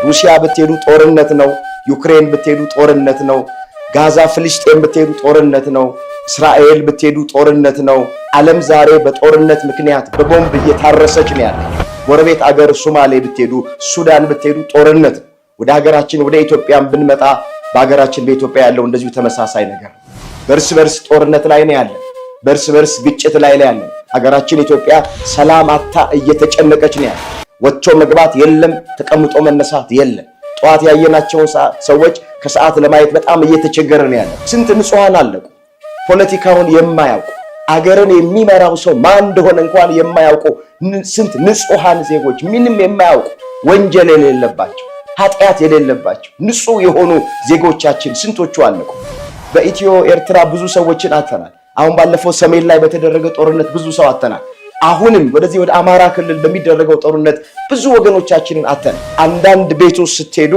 ሩሲያ ብትሄዱ ጦርነት ነው፣ ዩክሬን ብትሄዱ ጦርነት ነው፣ ጋዛ ፍልስጤም ብትሄዱ ጦርነት ነው፣ እስራኤል ብትሄዱ ጦርነት ነው። ዓለም ዛሬ በጦርነት ምክንያት በቦምብ እየታረሰች ነው ያለው። ጎረቤት አገር ሶማሌ ብትሄዱ፣ ሱዳን ብትሄዱ ጦርነት ነው። ወደ ሀገራችን ወደ ኢትዮጵያም ብንመጣ በሀገራችን በኢትዮጵያ ያለው እንደዚሁ ተመሳሳይ ነገር በርስ በርስ ጦርነት ላይ ነው ያለው። በርስ በርስ ግጭት ላይ ያለው ሀገራችን ኢትዮጵያ ሰላም አታ እየተጨነቀች ነው ያለው። ወጥቶ መግባት የለም፣ ተቀምጦ መነሳት የለም። ጧት ያየናቸውን ሰዎች ከሰዓት ለማየት በጣም እየተቸገረ ነው ያለው። ስንት ንጹሃን አለቁ፣ ፖለቲካውን የማያውቁ አገርን የሚመራው ሰው ማን እንደሆነ እንኳን የማያውቁ ስንት ንጹሃን ዜጎች፣ ምንም የማያውቁ ወንጀል የሌለባቸው ኃጢአት የሌለባቸው ንጹህ የሆኑ ዜጎቻችን ስንቶቹ አለቁ። በኢትዮ ኤርትራ ብዙ ሰዎችን አተናል። አሁን ባለፈው ሰሜን ላይ በተደረገ ጦርነት ብዙ ሰው አተናል። አሁንም ወደዚህ ወደ አማራ ክልል በሚደረገው ጦርነት ብዙ ወገኖቻችንን አተናል። አንዳንድ ቤት ውስጥ ስትሄዱ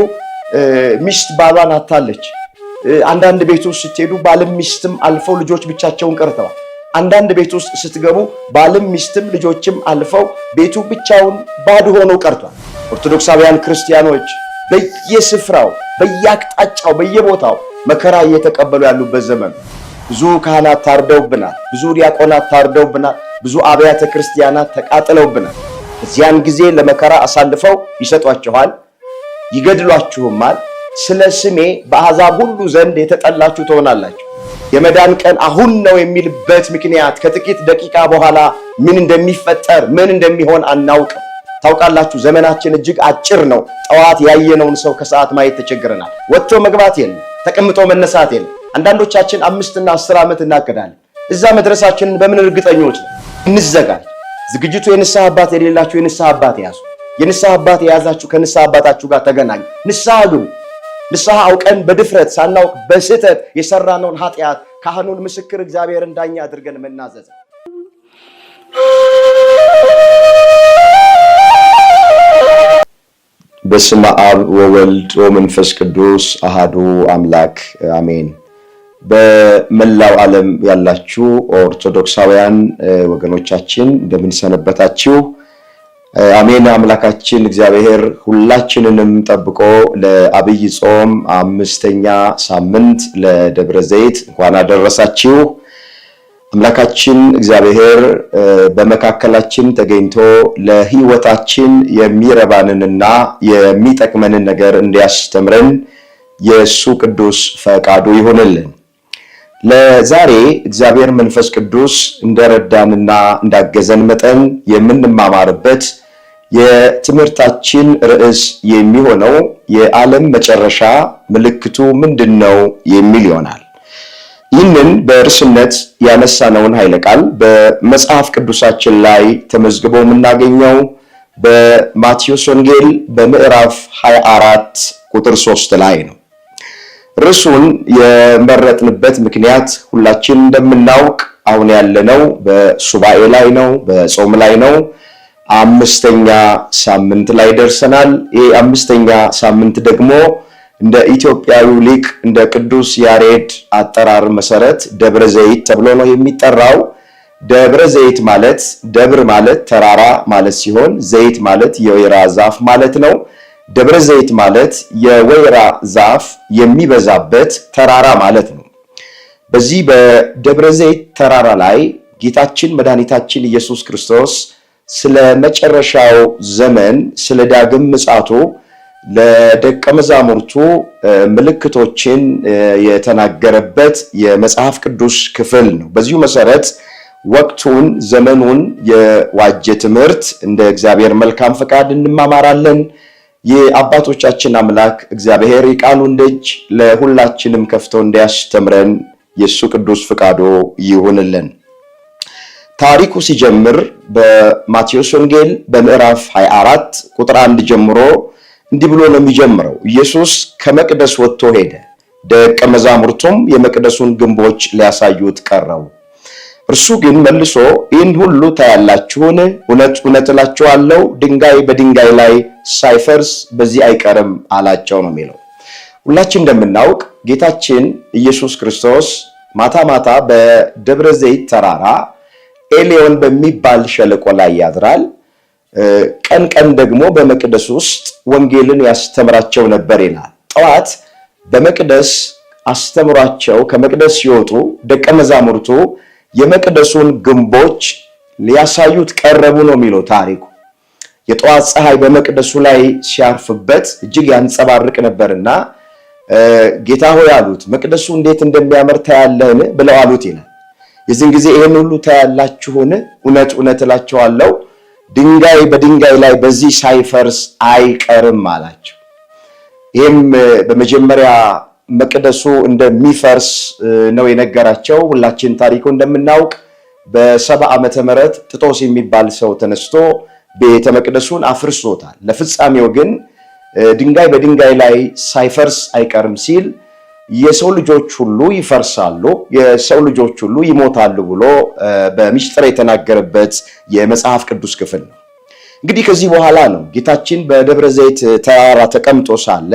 ሚስት ባሏን አታለች። አንዳንድ ቤት ውስጥ ስትሄዱ ባልም ሚስትም አልፈው ልጆች ብቻቸውን ቀርተዋል። አንዳንድ ቤት ውስጥ ስትገቡ ባልም ሚስትም ልጆችም አልፈው ቤቱ ብቻውን ባዶ ሆኖ ቀርቷል። ኦርቶዶክሳውያን ክርስቲያኖች በየስፍራው በየአቅጣጫው በየቦታው መከራ እየተቀበሉ ያሉበት ዘመን። ብዙ ካህናት ታርደውብናል፣ ብዙ ዲያቆናት ታርደውብናል፣ ብዙ አብያተ ክርስቲያናት ተቃጥለውብናል። እዚያን ጊዜ ለመከራ አሳልፈው ይሰጧችኋል፣ ይገድሏችሁማል። ስለ ስሜ በአሕዛብ ሁሉ ዘንድ የተጠላችሁ ትሆናላችሁ። የመዳን ቀን አሁን ነው የሚልበት ምክንያት ከጥቂት ደቂቃ በኋላ ምን እንደሚፈጠር ምን እንደሚሆን አናውቅም። ታውቃላችሁ፣ ዘመናችን እጅግ አጭር ነው። ጠዋት ያየነውን ሰው ከሰዓት ማየት ተቸግረናል። ወጥቶ መግባት የለም፣ ተቀምጦ መነሳት የለም። አንዳንዶቻችን 5 እና 10 ዓመት እናቅዳለን። እዛ መድረሳችንን በምን እርግጠኞች ነው? እንዘጋጅ። ዝግጅቱ የንስሐ አባት የሌላችሁ የንስሐ አባት ያዙ። የንስሐ አባት የያዛችሁ ከንስሐ አባታችሁ ጋር ተገናኙ። ንስሐ ግቡ። ንስሐ አውቀን በድፍረት ሳናውቅ በስህተት የሰራነውን ኃጢአት ካህኑን ምስክር እግዚአብሔርን ዳኛ አድርገን መናዘዝ። በስመ አብ ወወልድ ወመንፈስ ቅዱስ አሃዱ አምላክ አሜን። በመላው ዓለም ያላችሁ ኦርቶዶክሳውያን ወገኖቻችን እንደምን ሰነበታችሁ? አሜን። አምላካችን እግዚአብሔር ሁላችንንም ጠብቆ ለአብይ ጾም 5ኛ ሳምንት ለደብረ ዘይት እንኳን አደረሳችሁ። አምላካችን እግዚአብሔር በመካከላችን ተገኝቶ ለሕይወታችን የሚረባንንና የሚጠቅመንን ነገር እንዲያስተምረን የእሱ ቅዱስ ፈቃዱ ይሆንልን። ለዛሬ እግዚአብሔር መንፈስ ቅዱስ እንደረዳንና እንዳገዘን መጠን የምንማማርበት የትምህርታችን ርዕስ የሚሆነው የዓለም መጨረሻ ምልክቱ ምንድነው የሚል ይሆናል። ይህንን በርዕስነት ያነሳነውን ኃይለ ቃል በመጽሐፍ ቅዱሳችን ላይ ተመዝግቦ የምናገኘው በማቴዎስ ወንጌል በምዕራፍ 24 ቁጥር 3 ላይ ነው። ርዕሱን የመረጥንበት ምክንያት ሁላችን እንደምናውቅ አሁን ያለነው በሱባኤ ላይ ነው፣ በጾም ላይ ነው። 5ኛ ሳምንት ላይ ደርሰናል። ይህ 5ኛ ሳምንት ደግሞ እንደ ኢትዮጵያዊ ሊቅ እንደ ቅዱስ ያሬድ አጠራር መሰረት ደብረ ዘይት ተብሎ ነው የሚጠራው። ደብረ ዘይት ማለት ደብር ማለት ተራራ ማለት ሲሆን ዘይት ማለት የወይራ ዛፍ ማለት ነው። ደብረ ዘይት ማለት የወይራ ዛፍ የሚበዛበት ተራራ ማለት ነው። በዚህ በደብረ ዘይት ተራራ ላይ ጌታችን መድኃኒታችን ኢየሱስ ክርስቶስ ስለ መጨረሻው ዘመን ስለ ዳግም ምጽአቱ ለደቀ መዛሙርቱ ምልክቶችን የተናገረበት የመጽሐፍ ቅዱስ ክፍል ነው። በዚሁ መሰረት ወቅቱን ዘመኑን የዋጀ ትምህርት እንደ እግዚአብሔር መልካም ፈቃድ እንማማራለን። የአባቶቻችን አምላክ እግዚአብሔር የቃሉን ደጅ ለሁላችንም ከፍቶ እንዲያስተምረን የእሱ ቅዱስ ፈቃዱ ይሁንልን። ታሪኩ ሲጀምር በማቴዎስ ወንጌል በምዕራፍ 24 ቁጥር 1 ጀምሮ እንዲህ ብሎ ነው የሚጀምረው። ኢየሱስ ከመቅደስ ወጥቶ ሄደ፣ ደቀ መዛሙርቱም የመቅደሱን ግንቦች ሊያሳዩት ቀረቡ። እርሱ ግን መልሶ ይህን ሁሉ ታያላችሁን? እውነት እውነት እላችኋለሁ ድንጋይ በድንጋይ ላይ ሳይፈርስ በዚህ አይቀርም አላቸው ነው የሚለው። ሁላችን እንደምናውቅ ጌታችን ኢየሱስ ክርስቶስ ማታ ማታ በደብረ ዘይት ተራራ ኤሊዮን በሚባል ሸለቆ ላይ ያድራል። ቀን ቀን ደግሞ በመቅደስ ውስጥ ወንጌልን ያስተምራቸው ነበር ይላል። ጠዋት በመቅደስ አስተምሯቸው ከመቅደስ ሲወጡ ደቀ መዛሙርቱ የመቅደሱን ግንቦች ሊያሳዩት ቀረቡ ነው የሚለው ታሪኩ። የጠዋት ፀሐይ በመቅደሱ ላይ ሲያርፍበት እጅግ ያንጸባርቅ ነበርና ጌታ ሆይ አሉት፣ መቅደሱ እንዴት እንደሚያምር ታያለህን ብለው አሉት ይላል። የዚህን ጊዜ ይህን ሁሉ ታያላችሁን? እውነት እውነት እላችኋለሁ ድንጋይ በድንጋይ ላይ በዚህ ሳይፈርስ አይቀርም አላቸው። ይህም በመጀመሪያ መቅደሱ እንደሚፈርስ ነው የነገራቸው። ሁላችን ታሪኩ እንደምናውቅ በ70 ዓመተ ምህረት ጥጦስ የሚባል ሰው ተነስቶ ቤተ መቅደሱን አፍርሶታል። ለፍጻሜው ግን ድንጋይ በድንጋይ ላይ ሳይፈርስ አይቀርም ሲል የሰው ልጆች ሁሉ ይፈርሳሉ፣ የሰው ልጆች ሁሉ ይሞታሉ ብሎ በምስጢር የተናገረበት የመጽሐፍ ቅዱስ ክፍል ነው። እንግዲህ ከዚህ በኋላ ነው ጌታችን በደብረ ዘይት ተራራ ተቀምጦ ሳለ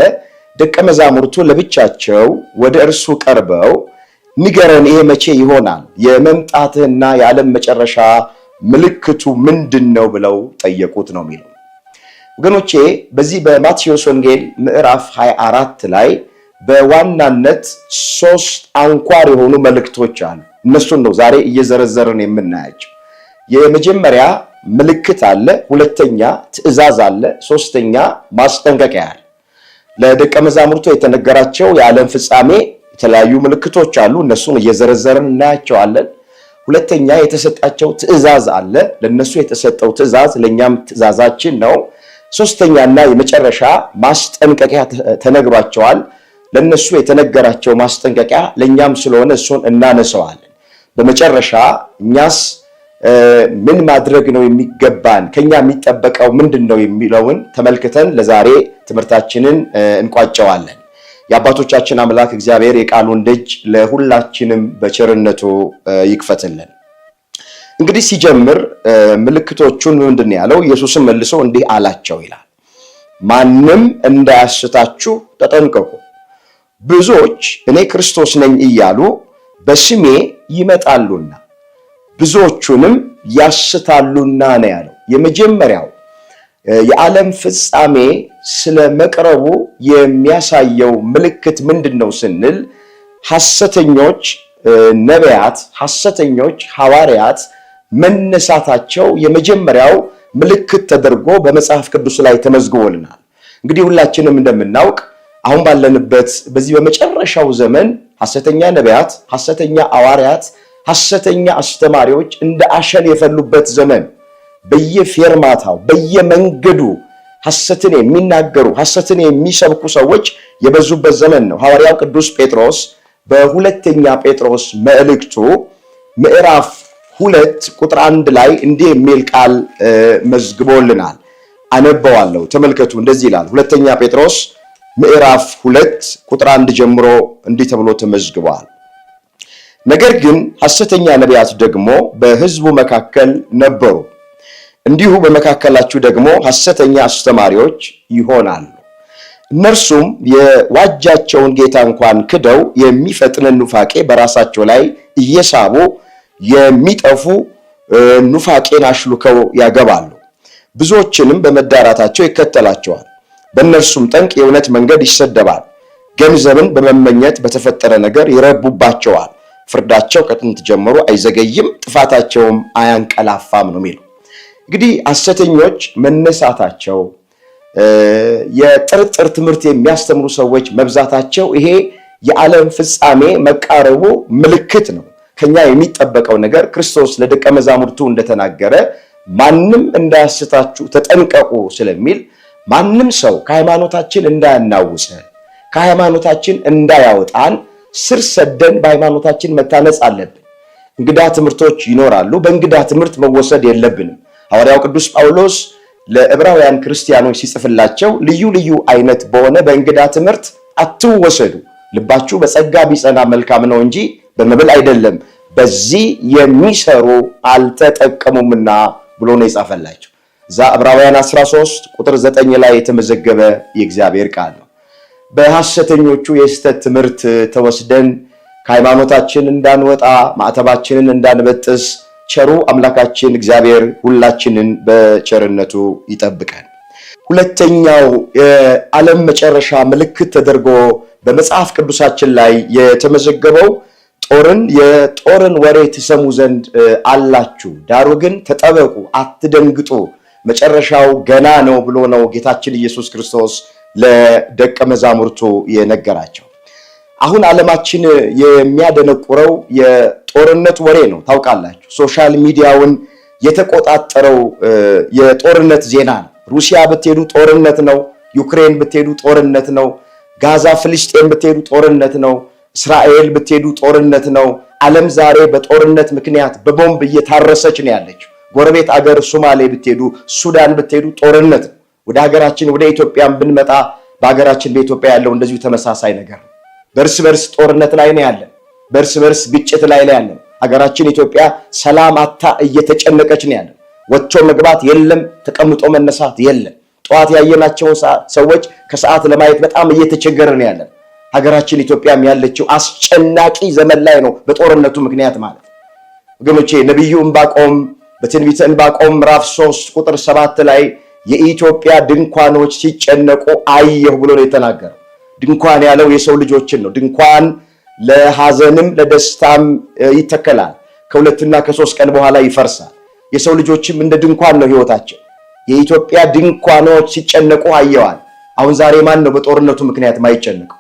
ደቀ መዛሙርቱ ለብቻቸው ወደ እርሱ ቀርበው ንገረን፣ ይሄ መቼ ይሆናል? የመምጣትህና የዓለም መጨረሻ ምልክቱ ምንድነው ብለው ጠየቁት ነው የሚለው። ወገኖቼ በዚህ በማቴዎስ ወንጌል ምዕራፍ 24 ላይ በዋናነት 3 አንኳር የሆኑ መልእክቶች አሉ። እነሱን ነው ዛሬ እየዘረዘርን የምናያቸው። የመጀመሪያ ምልክት አለ፣ ሁለተኛ ትእዛዝ አለ፣ ሶስተኛ ማስጠንቀቂያ አለ። ለደቀ መዛሙርቱ የተነገራቸው የዓለም ፍጻሜ የተለያዩ ምልክቶች አሉ። እነሱን እየዘረዘርን እናያቸዋለን። ሁለተኛ የተሰጣቸው ትእዛዝ አለ። ለነሱ የተሰጠው ትእዛዝ ለኛም ትእዛዛችን ነው። ሶስተኛና የመጨረሻ ማስጠንቀቂያ ተነግሯቸዋል። ለነሱ የተነገራቸው ማስጠንቀቂያ ለኛም ስለሆነ እሱን እናነሳዋለን። በመጨረሻ እኛስ ምን ማድረግ ነው የሚገባን፣ ከኛ የሚጠበቀው ምንድነው የሚለውን ተመልክተን ለዛሬ ትምህርታችንን እንቋጨዋለን። የአባቶቻችን አምላክ እግዚአብሔር የቃሉን ደጅ ለሁላችንም በቸርነቱ ይክፈትልን። እንግዲህ ሲጀምር ምልክቶቹን ምንድን ያለው? ኢየሱስም መልሶ እንዲህ አላቸው ይላል፣ ማንም እንዳያስታችሁ ተጠንቀቁ። ብዙዎች እኔ ክርስቶስ ነኝ እያሉ በስሜ ይመጣሉና ብዙዎቹንም ያስታሉና ነው ያለው። የመጀመሪያው የዓለም ፍጻሜ ስለ መቅረቡ የሚያሳየው ምልክት ምንድነው ስንል ሐሰተኞች ነቢያት፣ ሐሰተኞች ሐዋርያት መነሳታቸው የመጀመሪያው ምልክት ተደርጎ በመጽሐፍ ቅዱስ ላይ ተመዝግቦልናል። እንግዲህ ሁላችንም እንደምናውቅ አሁን ባለንበት በዚህ በመጨረሻው ዘመን ሐሰተኛ ነቢያት፣ ሐሰተኛ ሐዋርያት፣ ሐሰተኛ አስተማሪዎች እንደ አሸን የፈሉበት ዘመን፣ በየፌርማታው በየመንገዱ ሐሰትን የሚናገሩ ሐሰትን የሚሰብኩ ሰዎች የበዙበት ዘመን ነው። ሐዋርያው ቅዱስ ጴጥሮስ በሁለተኛ ጴጥሮስ መልእክቱ ምዕራፍ 2 ቁጥር 1 ላይ እንዲህ የሚል ቃል መዝግቦልናል። አነበዋለሁ፣ ተመልከቱ። እንደዚህ ይላል። ሁለተኛ ጴጥሮስ ምዕራፍ 2 ቁጥር 1 ጀምሮ እንዲህ ተብሎ ተመዝግቧል። ነገር ግን ሐሰተኛ ነቢያት ደግሞ በሕዝቡ መካከል ነበሩ፣ እንዲሁ በመካከላችሁ ደግሞ ሐሰተኛ አስተማሪዎች ይሆናሉ። እነርሱም የዋጃቸውን ጌታ እንኳን ክደው የሚፈጥንን ኑፋቄ በራሳቸው ላይ እየሳቡ የሚጠፉ ኑፋቄን አሽሉከው ያገባሉ። ብዙዎችንም በመዳራታቸው ይከተላቸዋል። በእነርሱም ጠንቅ የእውነት መንገድ ይሰደባል። ገንዘብን በመመኘት በተፈጠረ ነገር ይረቡባቸዋል። ፍርዳቸው ከጥንት ጀምሮ አይዘገይም፣ ጥፋታቸውም አያንቀላፋም ነው የሚለው። እንግዲህ ሐሰተኞች መነሳታቸው፣ የጥርጥር ትምህርት የሚያስተምሩ ሰዎች መብዛታቸው ይሄ የዓለም ፍጻሜ መቃረቡ ምልክት ነው። ከኛ የሚጠበቀው ነገር ክርስቶስ ለደቀ መዛሙርቱ እንደተናገረ ማንም እንዳያስታችሁ ተጠንቀቁ ስለሚል ማንም ሰው ከሃይማኖታችን እንዳያናውሰን፣ ከሃይማኖታችን እንዳያወጣን ስር ሰደን በሃይማኖታችን መታነጽ አለብን። እንግዳ ትምህርቶች ይኖራሉ። በእንግዳ ትምህርት መወሰድ የለብንም። ሐዋርያው ቅዱስ ጳውሎስ ለዕብራውያን ክርስቲያኖች ሲጽፍላቸው ልዩ ልዩ አይነት በሆነ በእንግዳ ትምህርት አትወሰዱ፣ ልባችሁ በጸጋ ቢጸና መልካም ነው እንጂ በመብል አይደለም፣ በዚህ የሚሰሩ አልተጠቀሙምና ብሎ ነው የጻፈላቸው። እዛ ዕብራውያን 13 ቁጥር 9 ላይ የተመዘገበ የእግዚአብሔር ቃል ነው። በሐሰተኞቹ የስተት ትምህርት ተወስደን ከሃይማኖታችን እንዳንወጣ፣ ማዕተባችንን እንዳንበጥስ፣ ቸሩ አምላካችን እግዚአብሔር ሁላችንን በቸርነቱ ይጠብቀን። ሁለተኛው የዓለም መጨረሻ ምልክት ተደርጎ በመጽሐፍ ቅዱሳችን ላይ የተመዘገበው የጦርን ወሬ ትሰሙ ዘንድ አላችሁ፣ ዳሩ ግን ተጠበቁ፣ አትደንግጡ፣ መጨረሻው ገና ነው ብሎ ነው ጌታችን ኢየሱስ ክርስቶስ ለደቀ መዛሙርቱ የነገራቸው። አሁን ዓለማችን የሚያደነቁረው የጦርነት ወሬ ነው። ታውቃላችሁ፣ ሶሻል ሚዲያውን የተቆጣጠረው የጦርነት ዜና ነው። ሩሲያ ብትሄዱ ጦርነት ነው፣ ዩክሬን ብትሄዱ ጦርነት ነው፣ ጋዛ ፍልስጤም ብትሄዱ ጦርነት ነው፣ እስራኤል ብትሄዱ ጦርነት ነው። ዓለም ዛሬ በጦርነት ምክንያት በቦምብ እየታረሰች ነው ያለችው። ጎረቤት አገር ሶማሌ ብትሄዱ፣ ሱዳን ብትሄዱ ጦርነት ነው። ወደ ሀገራችን ወደ ኢትዮጵያም ብንመጣ በሀገራችን በኢትዮጵያ ያለው እንደዚሁ ተመሳሳይ ነገር ነው። በእርስ በርስ ጦርነት ላይ ነው ያለን። በእርስ በርስ ግጭት ላይ ነው ያለን። ሀገራችን ኢትዮጵያ ሰላም አታ እየተጨነቀች ነው ያለን። ወጥቶ መግባት የለም፣ ተቀምጦ መነሳት የለም። ጠዋት ያየናቸውን ሰዎች ከሰዓት ለማየት በጣም እየተቸገርን ነው ያለን። ሀገራችን ኢትዮጵያም ያለችው አስጨናቂ ዘመን ላይ ነው በጦርነቱ ምክንያት ማለት ወገኖቼ። ነቢዩ ዕንባቆም በትንቢተ ዕንባቆም ምዕራፍ 3 ቁጥር 7 ላይ የኢትዮጵያ ድንኳኖች ሲጨነቁ አየሁ ብሎ ነው የተናገረው። ድንኳን ያለው የሰው ልጆችን ነው። ድንኳን ለሐዘንም ለደስታም ይተከላል፣ ከሁለትና ከሶስት ቀን በኋላ ይፈርሳል። የሰው ልጆችም እንደ ድንኳን ነው ህይወታቸው። የኢትዮጵያ ድንኳኖች ሲጨነቁ አየዋል። አሁን ዛሬ ማን ነው በጦርነቱ ምክንያት ማይጨነቀው?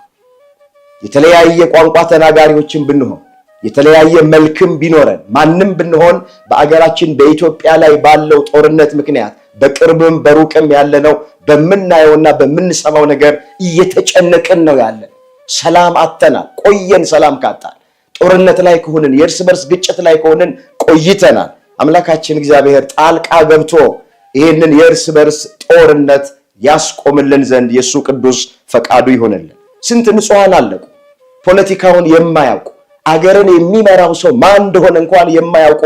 የተለያየ ቋንቋ ተናጋሪዎችን ብንሆን፣ የተለያየ መልክም ቢኖረን፣ ማንም ብንሆን በአገራችን በኢትዮጵያ ላይ ባለው ጦርነት ምክንያት በቅርብም በሩቅም ያለነው በምናየውና በምንሰማው ነገር እየተጨነቅን ነው ያለን። ሰላም አጥተናል፣ ቆየን። ሰላም ካጣን ጦርነት ላይ ከሆንን፣ የእርስ በርስ ግጭት ላይ ከሆንን ቆይተናል። አምላካችን እግዚአብሔር ጣልቃ ገብቶ ይህንን የእርስ በርስ ጦርነት ያስቆምልን ዘንድ የእሱ ቅዱስ ፈቃዱ ይሆንልን። ስንት ንጹሐን አለቁ፣ ፖለቲካውን የማያውቁ አገርን የሚመራው ሰው ማን እንደሆነ እንኳን የማያውቁ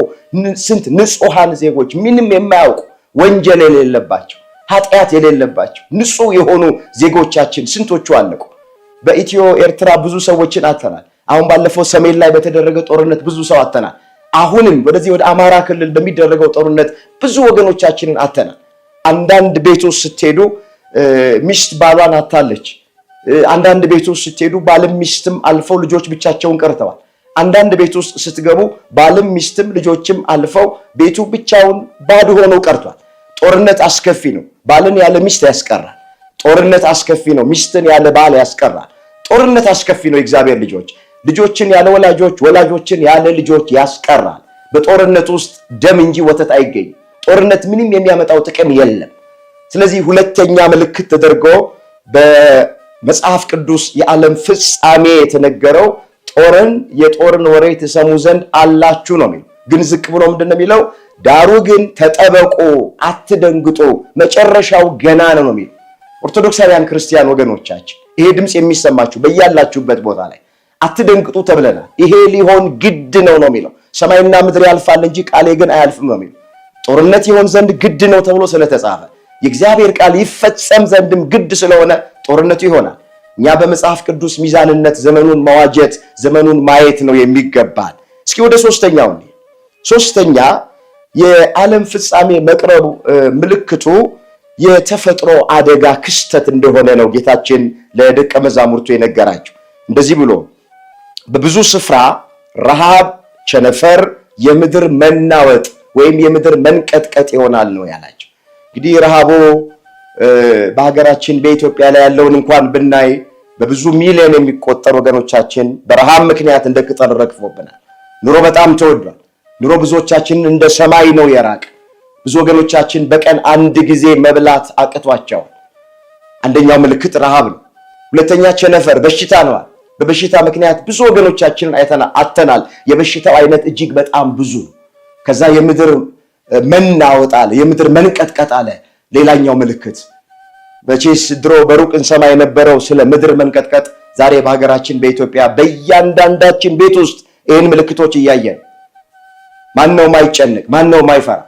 ስንት ንጹሐን ዜጎች፣ ምንም የማያውቁ ወንጀል የሌለባቸው ኃጢአት የሌለባቸው ንጹህ የሆኑ ዜጎቻችን ስንቶቹ አለቁ። በኢትዮ ኤርትራ ብዙ ሰዎችን አተናል። አሁን ባለፈው ሰሜን ላይ በተደረገ ጦርነት ብዙ ሰው አተናል። አሁንም ወደዚህ ወደ አማራ ክልል በሚደረገው ጦርነት ብዙ ወገኖቻችንን አተናል። አንዳንድ ቤት ውስጥ ስትሄዱ ሚስት ባሏን አታለች። አንዳንድ ቤት ውስጥ ስትሄዱ ባልም ሚስትም አልፈው ልጆች ብቻቸውን ቀርተዋል። አንዳንድ ቤት ውስጥ ስትገቡ ባልም ሚስትም ልጆችም አልፈው ቤቱ ብቻውን ባዶ ሆኖ ቀርቷል። ጦርነት አስከፊ ነው። ባልን ያለ ሚስት ያስቀራል። ጦርነት አስከፊ ነው። ሚስትን ያለ ባል ያስቀራል። ጦርነት አስከፊ ነው። የእግዚአብሔር ልጆች ልጆችን ያለ ወላጆች፣ ወላጆችን ያለ ልጆች ያስቀራል። በጦርነት ውስጥ ደም እንጂ ወተት አይገኝም። ጦርነት ምንም የሚያመጣው ጥቅም የለም። ስለዚህ ሁለተኛ ምልክት ተደርጎ በመጽሐፍ ቅዱስ የዓለም ፍጻሜ የተነገረው የጦርን ወሬ ትሰሙ ዘንድ አላችሁ ነው የሚለው። ግን ዝቅ ብሎ ምንድነው የሚለው? ዳሩ ግን ተጠበቁ፣ አትደንግጡ፣ መጨረሻው ገና ነው ነው የሚለው። ኦርቶዶክሳውያን ክርስቲያን ወገኖቻችን ይሄ ድምፅ የሚሰማችሁ በያላችሁበት ቦታ ላይ አትደንግጡ ተብለናል። ይሄ ሊሆን ግድ ነው ነው የሚለው። ሰማይና ምድር ያልፋል እንጂ ቃሌ ግን አያልፍም ነው የሚለው። ጦርነት ይሆን ዘንድ ግድ ነው ተብሎ ስለተጻፈ የእግዚአብሔር ቃል ይፈጸም ዘንድም ግድ ስለሆነ ጦርነቱ ይሆናል። እኛ በመጽሐፍ ቅዱስ ሚዛንነት ዘመኑን መዋጀት፣ ዘመኑን ማየት ነው የሚገባል። እስኪ ወደ ሶስተኛ የዓለም ፍጻሜ መቅረቡ ምልክቱ የተፈጥሮ አደጋ ክስተት እንደሆነ ነው ጌታችን ለደቀ መዛሙርቱ የነገራቸው። እንደዚህ ብሎ በብዙ ስፍራ ረሃብ፣ ቸነፈር፣ የምድር መናወጥ ወይም የምድር መንቀጥቀጥ ይሆናል ነው ያላቸው። እንግዲህ ረሃቡ በሀገራችን በኢትዮጵያ ላይ ያለውን እንኳን ብናይ በብዙ ሚሊዮን የሚቆጠሩ ወገኖቻችን በረሃብ ምክንያት እንደ ቅጠል ረግፎብናል። ኑሮ በጣም ተወዷል። ኑሮ ብዙዎቻችንን እንደ ሰማይ ነው የራቀ። ብዙ ወገኖቻችን በቀን አንድ ጊዜ መብላት አቅቷቸዋል። አንደኛው ምልክት ረሃብ ነው። ሁለተኛ ቸነፈር፣ በሽታ ነው። በበሽታ ምክንያት ብዙ ወገኖቻችንን አተናል። የበሽታው አይነት እጅግ በጣም ብዙ ነው። ከዛ የምድር መናወጥ አለ፣ የምድር መንቀጥቀጥ አለ። ሌላኛው ምልክት በቼስ ድሮ በሩቅ እንሰማ የነበረው ስለ ምድር መንቀጥቀጥ ዛሬ በሀገራችን በኢትዮጵያ በእያንዳንዳችን ቤት ውስጥ ይህን ምልክቶች እያየን ማነው ማይጨንቅ? ማነው ማይፈራ?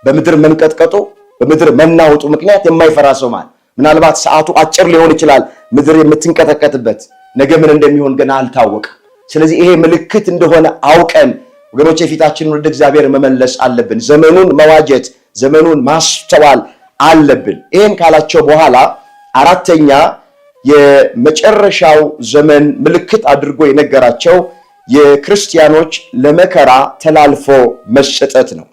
በምድር መንቀጥቀጡ በምድር መናወጡ ምክንያት የማይፈራ ሰው ማለት ምናልባት ሰዓቱ አጭር ሊሆን ይችላል ምድር የምትንቀጠቀጥበት፣ ነገ ምን እንደሚሆን ገና አልታወቀም። ስለዚህ ይሄ ምልክት እንደሆነ አውቀን ወገኖቼ ፊታችንን ወደ እግዚአብሔር መመለስ አለብን። ዘመኑን መዋጀት፣ ዘመኑን ማስተዋል አለብን። ይህን ካላቸው በኋላ አራተኛ የመጨረሻው ዘመን ምልክት አድርጎ የነገራቸው የክርስቲያኖች ለመከራ ተላልፎ መሰጠት ነው።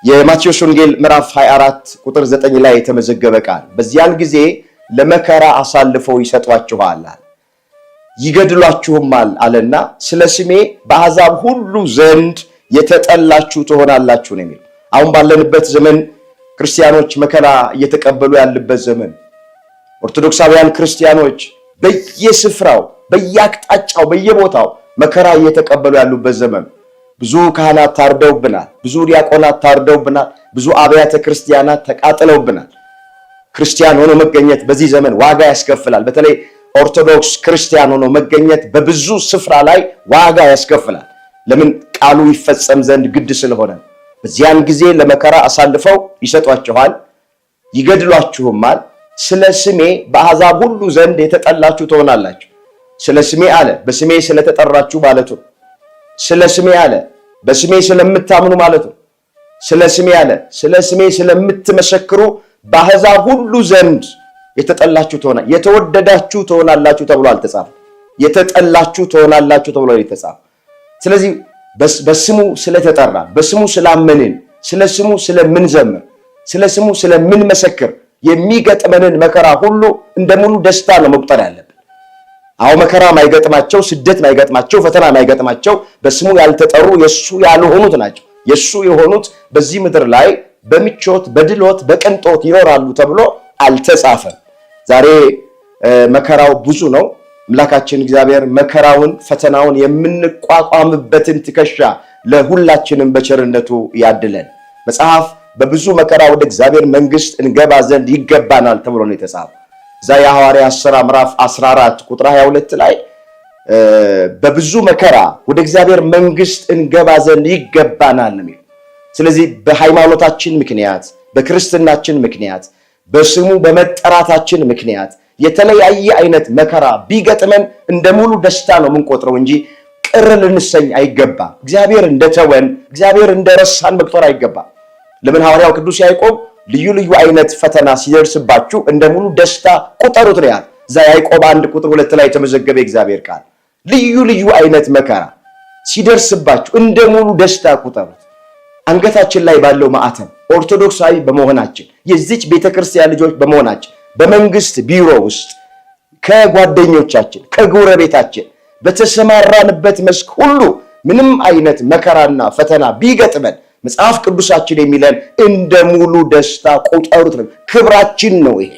የማቴዎስ ወንጌል ምዕራፍ 24 ቁጥር 9 ላይ የተመዘገበ ቃል በዚያን ጊዜ ለመከራ አሳልፈው ይሰጧችኋል፣ ይገድሏችሁማል አለና ስለ ስሜ በአሕዛብ ሁሉ ዘንድ የተጠላችሁ ትሆናላችሁ ነው የሚለው። አሁን ባለንበት ዘመን ክርስቲያኖች መከራ እየተቀበሉ ያለበት ዘመን፣ ኦርቶዶክሳውያን ክርስቲያኖች በየስፍራው በየአቅጣጫው በየቦታው መከራ እየተቀበሉ ያሉበት ዘመን። ብዙ ካህናት ታርደውብናል፣ ብዙ ዲያቆናት ታርደውብናል፣ ብዙ አብያተ ክርስቲያናት ተቃጥለውብናል። ክርስቲያን ሆኖ መገኘት በዚህ ዘመን ዋጋ ያስከፍላል። በተለይ ኦርቶዶክስ ክርስቲያን ሆኖ መገኘት በብዙ ስፍራ ላይ ዋጋ ያስከፍላል። ለምን? ቃሉ ይፈጸም ዘንድ ግድ ስለሆነ። በዚያን ጊዜ ለመከራ አሳልፈው ይሰጧችኋል፣ ይገድሏችሁማል፣ ስለ ስሜ በአሕዛብ ሁሉ ዘንድ የተጠላችሁ ትሆናላችሁ። ስለ ስሜ አለ፣ በስሜ ስለተጠራችሁ ማለቱ። ስለ ስሜ አለ፣ በስሜ ስለምታምኑ ማለቱ። ስለ ስሜ አለ፣ ስለ ስሜ ስለምትመሰክሩ በአሕዛብ ሁሉ ዘንድ የተጠላችሁ ትሆናላችሁ። የተወደዳችሁ ትሆናላችሁ ተብሎ አልተጻፈም። የተጠላችሁ ትሆናላችሁ ተብሎ የተጻፈ። ስለዚህ በስሙ ስለተጠራ፣ በስሙ ስላመንን፣ ስለ ስሙ ስለምንዘምር፣ ስለ ስሙ ስለምንመሰክር የሚገጥመንን መከራ ሁሉ እንደ ሙሉ ደስታ ነው መቁጠር ያለብን። አዎ መከራ ማይገጥማቸው፣ ስደት ማይገጥማቸው፣ ፈተና ማይገጥማቸው በስሙ ያልተጠሩ የሱ ያልሆኑት ናቸው። የሱ የሆኑት በዚህ ምድር ላይ በምቾት በድሎት በቅንጦት ይኖራሉ ተብሎ አልተጻፈም። ዛሬ መከራው ብዙ ነው። አምላካችን እግዚአብሔር መከራውን ፈተናውን የምንቋቋምበትን ትከሻ ለሁላችንም በቸርነቱ ያድለን። መጽሐፍ በብዙ መከራ ወደ እግዚአብሔር መንግስት እንገባ ዘንድ ይገባናል ተብሎ ነው የተጻፈው። እዛ የሐዋርያት ሥራ ምዕራፍ 14 ቁጥር 22 ላይ በብዙ መከራ ወደ እግዚአብሔር መንግስት እንገባ ዘንድ ይገባናል ነው። ስለዚህ በሃይማኖታችን ምክንያት፣ በክርስትናችን ምክንያት፣ በስሙ በመጠራታችን ምክንያት የተለያየ አይነት መከራ ቢገጥመን እንደ ሙሉ ደስታ ነው የምንቆጥረው እንጂ ቅር ልንሰኝ አይገባም። እግዚአብሔር እንደተወን፣ እግዚአብሔር እንደረሳን መቁጠር አይገባም። ለምን? ሐዋርያው ቅዱስ ያዕቆብ ልዩ ልዩ አይነት ፈተና ሲደርስባችሁ እንደ ሙሉ ደስታ ቁጠሩት ነው ያለው። እዛ ያዕቆብ 1 ቁጥር 2 ላይ የተመዘገበ እግዚአብሔር ቃል ልዩ ልዩ አይነት መከራ ሲደርስባችሁ እንደ ሙሉ ደስታ ቁጠሩት። አንገታችን ላይ ባለው ማዕተም ኦርቶዶክሳዊ በመሆናችን የዚች ቤተክርስቲያን ልጆች በመሆናችን በመንግስት ቢሮ ውስጥ ከጓደኞቻችን ከጎረቤታችን በተሰማራንበት መስክ ሁሉ ምንም አይነት መከራና ፈተና ቢገጥመን መጽሐፍ ቅዱሳችን የሚለን እንደ ሙሉ ደስታ ቁጠሩት ነው። ክብራችን ነው ይሄ።